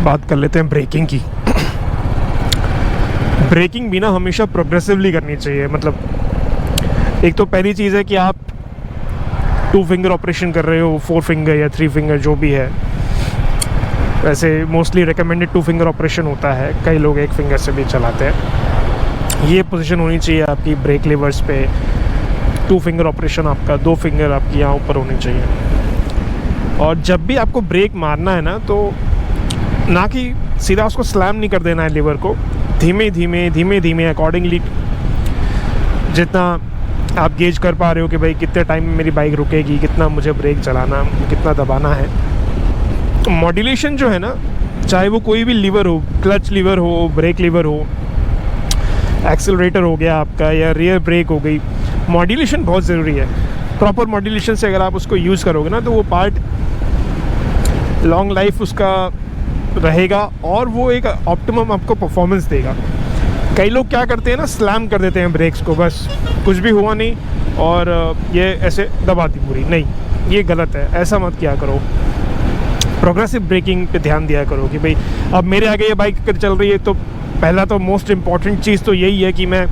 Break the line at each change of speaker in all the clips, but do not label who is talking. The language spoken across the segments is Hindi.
बात कर लेते हैं ब्रेकिंग की। ब्रेकिंग भी ना हमेशा प्रोग्रेसिवली करनी चाहिए। मतलब एक तो पहली चीज़ है कि आप 2 फिंगर ऑपरेशन कर रहे हो, 4 फिंगर या 3 फिंगर जो भी है। वैसे मोस्टली रिकमेंडेड 2 फिंगर ऑपरेशन होता है, कई लोग 1 फिंगर से भी चलाते हैं। ये पोजीशन होनी चाहिए आपकी ब्रेक लेवर्स पे। 2 फिंगर ऑपरेशन आपका, 2 फिंगर आपकी यहाँ ऊपर होनी चाहिए। और जब भी आपको ब्रेक मारना है ना, तो ना कि सीधा उसको स्लैम नहीं कर देना है लीवर को, धीमे धीमे अकॉर्डिंगली जितना आप गेज कर पा रहे हो कि भाई कितने टाइम में मेरी बाइक रुकेगी, कितना मुझे ब्रेक चलाना, कितना दबाना है। तो मॉड्यूलेशन जो है ना, चाहे वो कोई भी लीवर हो, क्लच लीवर हो, ब्रेक लीवर हो, एक्सेलरेटर हो गया आपका या रियर ब्रेक हो गई, मॉड्यूलेशन बहुत ज़रूरी है। प्रॉपर मॉड्यूलेशन से अगर आप उसको यूज़ करोगे ना, तो वो पार्ट लॉन्ग लाइफ उसका रहेगा और वो एक ऑप्टिमम आपको परफॉर्मेंस देगा। कई लोग क्या करते हैं ना, स्लैम कर देते हैं ब्रेक्स को, बस कुछ भी हुआ नहीं और ये ऐसे दबा दी पूरी। नहीं, ये गलत है, ऐसा मत किया करो। प्रोग्रेसिव ब्रेकिंग पे ध्यान दिया करो कि भाई अब मेरे आगे ये बाइक चल रही है, तो पहला तो मोस्ट इम्पॉर्टेंट चीज़ तो यही है कि मैं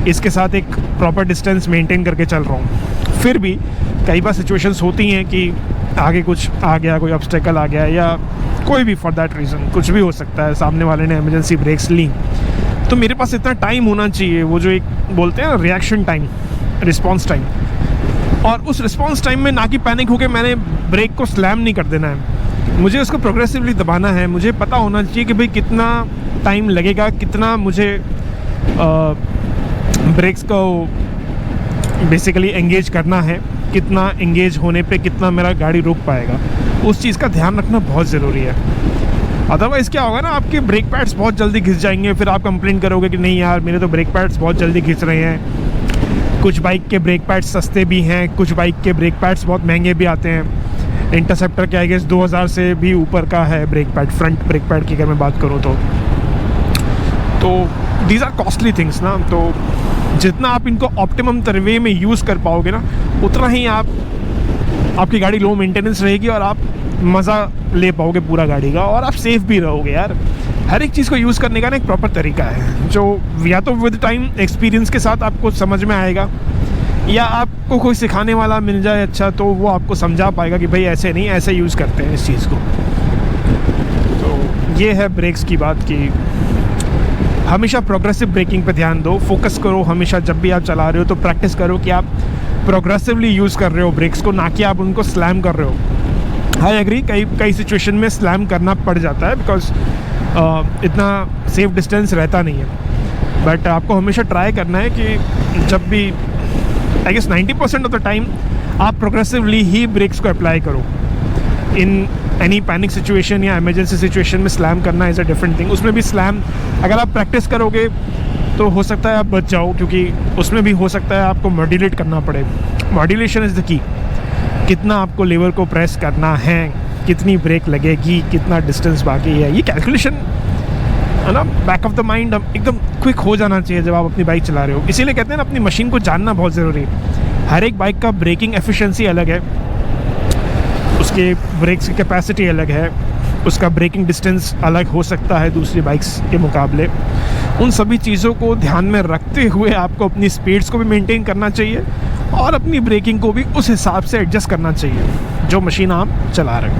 इसके साथ एक प्रॉपर डिस्टेंस मेंटेन करके चल रहा हूँ। फिर भी कई बार सिचुएशंस होती हैं कि आगे कुछ आ गया, कोई ऑब्स्टेकल आ गया या कोई भी फॉर दैट रीज़न कुछ भी हो सकता है, सामने वाले ने इमरजेंसी ब्रेक्स ली, तो मेरे पास इतना टाइम होना चाहिए, वो जो एक बोलते हैं ना रिएक्शन टाइम, रिस्पॉन्स टाइम। और उस रिस्पॉन्स टाइम में ना कि पैनिक होकर मैंने ब्रेक को स्लैम नहीं कर देना है, मुझे उसको प्रोग्रेसिवली दबाना है। मुझे पता होना चाहिए कि भाई कितना टाइम लगेगा, कितना मुझे ब्रेक्स को बेसिकली एंगेज करना है, कितना एंगेज होने पे कितना मेरा गाड़ी रुक पाएगा। उस चीज़ का ध्यान रखना बहुत ज़रूरी है। अदरवाइज़ क्या होगा ना, आपके ब्रेक पैड्स बहुत जल्दी घिस जाएंगे, फिर आप कंप्लेन करोगे कि नहीं यार मेरे तो ब्रेक पैड्स बहुत जल्दी घिस रहे हैं। कुछ बाइक के ब्रेक पैड्स सस्ते भी हैं, कुछ बाइक के ब्रेक पैड्स बहुत महंगे भी आते हैं। इंटरसेप्टर के आई गेस 2000 से भी ऊपर का है brake pad, front brake pad की अगर मैं बात करूँ तो दीज आर कॉस्टली थिंग्स ना। तो जितना आप इनको ऑप्टिमम वे में यूज़ कर पाओगे ना, उतना ही आपकी गाड़ी लो मेंटेनेंस रहेगी और आप मज़ा ले पाओगे पूरा गाड़ी का, और आप सेफ़ भी रहोगे यार। हर एक चीज़ को यूज़ करने का ना एक प्रॉपर तरीका है, जो या तो विद टाइम एक्सपीरियंस के साथ आपको समझ में आएगा, या आपको कोई सिखाने वाला मिल जाए अच्छा, तो वो आपको समझा पाएगा कि भाई ऐसे नहीं, ऐसे यूज़ करते हैं इस चीज़ को। तो ये है ब्रेक्स की बात की हमेशा प्रोग्रेसिव ब्रेकिंग पे ध्यान दो, फोकस करो हमेशा। जब भी आप चला रहे हो तो प्रैक्टिस करो कि आप प्रोग्रेसिवली यूज़ कर रहे हो ब्रेक्स को, ना कि आप उनको स्लैम कर रहे हो। आई एग्री, कई सिचुएशन में स्लैम करना पड़ जाता है बिकॉज इतना सेफ डिस्टेंस रहता नहीं है। बट आपको हमेशा ट्राई करना है कि जब भी I guess 90% of the time आप प्रोग्रेसिवली ही ब्रेक्स को अप्लाई करो। इन एनी पैनिक सिचुएशन या इमरजेंसी सिचुएशन में स्लैम करना इज़ अ डिफरेंट थिंग। उसमें भी स्लैम अगर आप प्रैक्टिस करोगे तो हो सकता है आप बच जाओ, क्योंकि उसमें भी हो सकता है आपको मॉड्यूलेट करना पड़े। Modulation is the key. कितना आपको लीवर को प्रेस करना है, कितनी ब्रेक लगेगी, कितना डिस्टेंस बाकी है, ये कैलकुलेशन है ना बैक ऑफ द माइंड एकदम क्विक हो जाना चाहिए जब आप अपनी बाइक चला रहे हो। इसीलिए कहते हैं ना, अपनी मशीन को जानना बहुत ज़रूरी है। हर एक बाइक का ब्रेकिंग एफिशिएंसी अलग है, उसके ब्रेक्स की कैपेसिटी अलग है, उसका ब्रेकिंग डिस्टेंस अलग हो सकता है दूसरी बाइक्स के मुकाबले। उन सभी चीज़ों को ध्यान में रखते हुए आपको अपनी स्पीड्स को भी मेंटेन करना चाहिए और अपनी ब्रेकिंग को भी उस हिसाब से एडजस्ट करना चाहिए जो मशीन आप चला रहे हो।